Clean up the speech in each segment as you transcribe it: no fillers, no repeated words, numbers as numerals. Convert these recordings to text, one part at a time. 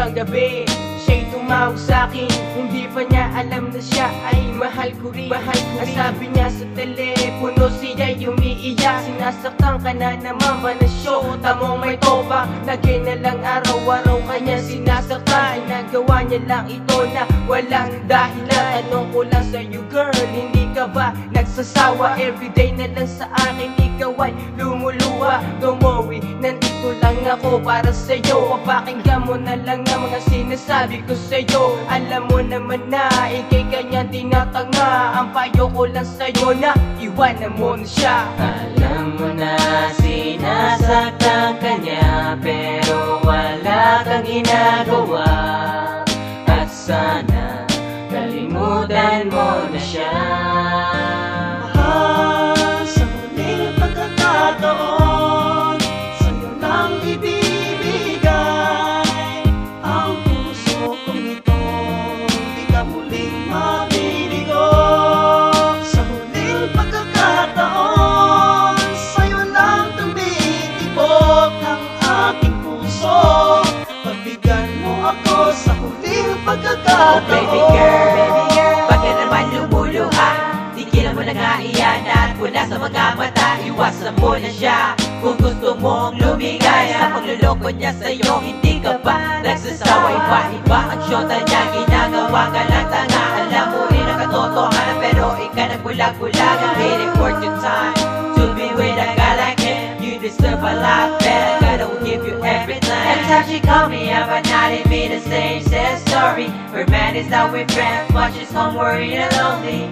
isang gabi, siya'y tumawag sa'kin. Hindi pa niya alam na siya ay mahal ko rin. Ang sabi niya sa telepono, siya'y umiiyak. Sinasaktan ka na naman ba na show? Tamong may toba, lagi na lang araw-araw kanya sinasaktan. Nagawa niya lang ito na walang dahilan. Tanong ko lang sa'yo girl, hindi ka ba nagsasawa? Everyday na lang sa akin ikaw ay lumuluha. Don't worry, nandito lang ako para sa'yo. Papakinggan mo na lang ang mga sinasabi ko sa'yo. Alam mo naman na ikay kanya tinatanga. Ang payo ko lang sa'yo na iwanan mo na siya. Alam mo na sinasaktan ka niya, pero wala kang ginagawa. At sana kalimutan mo na siya. Mahal, sa huling pagkakataon, sa'yo lang ibibigay ang puso kong ito. Di ka muling mabibigo. Sa huling pagkakataon, sa'yo lang tumitibok ang aking puso. Pagbigyan mo ako sa huling pagkakataon. Oh baby girl, bakit naman lumuluha? Di kila mo nangaiyanat mula sa mga mata. Iwasan mo na siya kung gusto mong lumigay. Sa pagluloko niya sa'yo, hindi ka ba nagsasawa? Iba-iba ang syota niya, ginagawa ka lang tanga. Alam mo rin ang katotohanan, pero ikaw nagbulag-bulag. I'm waiting for your time to be with a guy like him. You deserve a lot better, gotta give you everything. Every time she call me up at night, it be the same sad story. Her man is out with friends, watches home worried and lonely.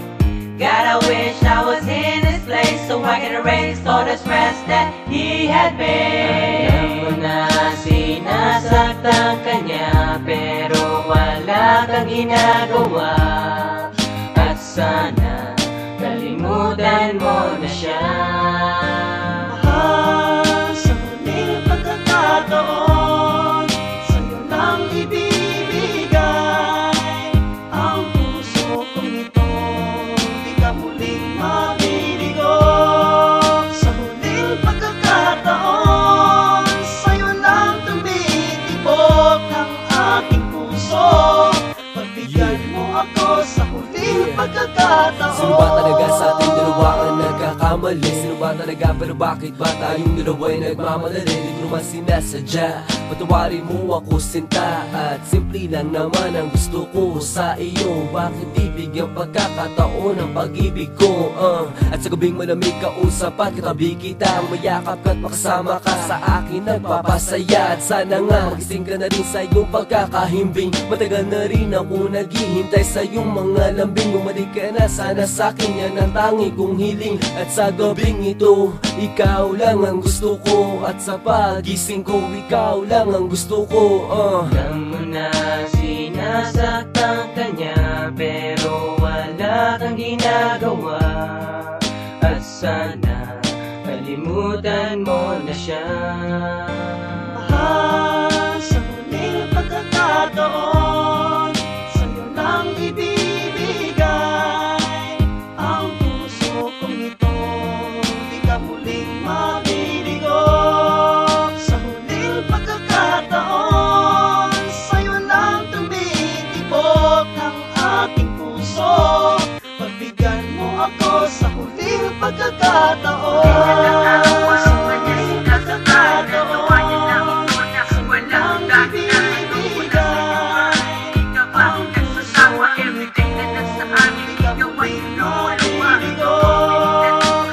God, I wish I was in this place so I can erase all the stress that he had made. Alam mo na sinasaktan ka niya, pero wala kang ginagawa. At sana kalimutan mo na siya. Mahal, sa huling pagkakataon, sa'yo lang ibibigay ang puso kong ito. Di ka muling mabibigo. Sa huling pagkakataon, sa'yo lang tumitibok ang aking puso. Pagbigyan mo ako sa huling pagkakataon. Sino ba talaga sa ating dalawa ang nagkakamali? Sino ba talaga, pero bakit ba tayong dalawa'y nagmamadali? Di ko naman sinasadya, patawarin mo ako sinta. At simple lang naman ang gusto ko sa iyo. Bakit di bigyan pagkakataon ang pag-ibig ko? At sa gabing malamig kausap at katabi kita, mayakap ka't makasama ka sa akin nagpapasaya. At sana nga magising ka na rin sa iyong pagkakahimbing. Matagal na rin ako naghihintay sa iyong mga lambing. Bumalik ka na sana sa'kin, yan ang tangi kong hiling. At sa gabing ito, ikaw lang ang gusto ko. At sa pagising ko, ikaw lang ang gusto ko. Alam mo na sinasaktan ka niya, pero wala kang ginagawa. At sana kalimutan mo na siya. Mahal, sa huling pagkakataon, sa'yo lang ibibigay ang puso kong ito. Di ka muling mabibigo. Sa huling pagkakataon, sa'yo lang tumitibok ang aking puso. Pagbigyan mo ako sa huling pagkakataon. Sa huling pagkakataon, walang ibibigay ang puso kong ito. Di ka muling mabibigo.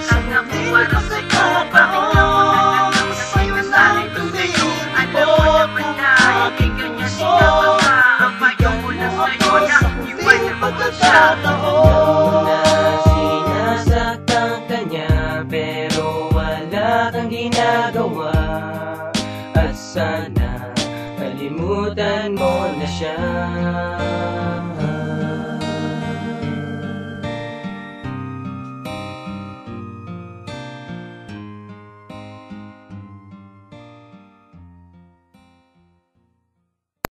Sa huling pagkakataon, sa'yo lang tumitibok ang aking puso. Pagbigyan mo ako sa huling pagkakataon. Na sinasaktan ka niya, pero wala kang ginagawa. At sana kalimutan mo na siya.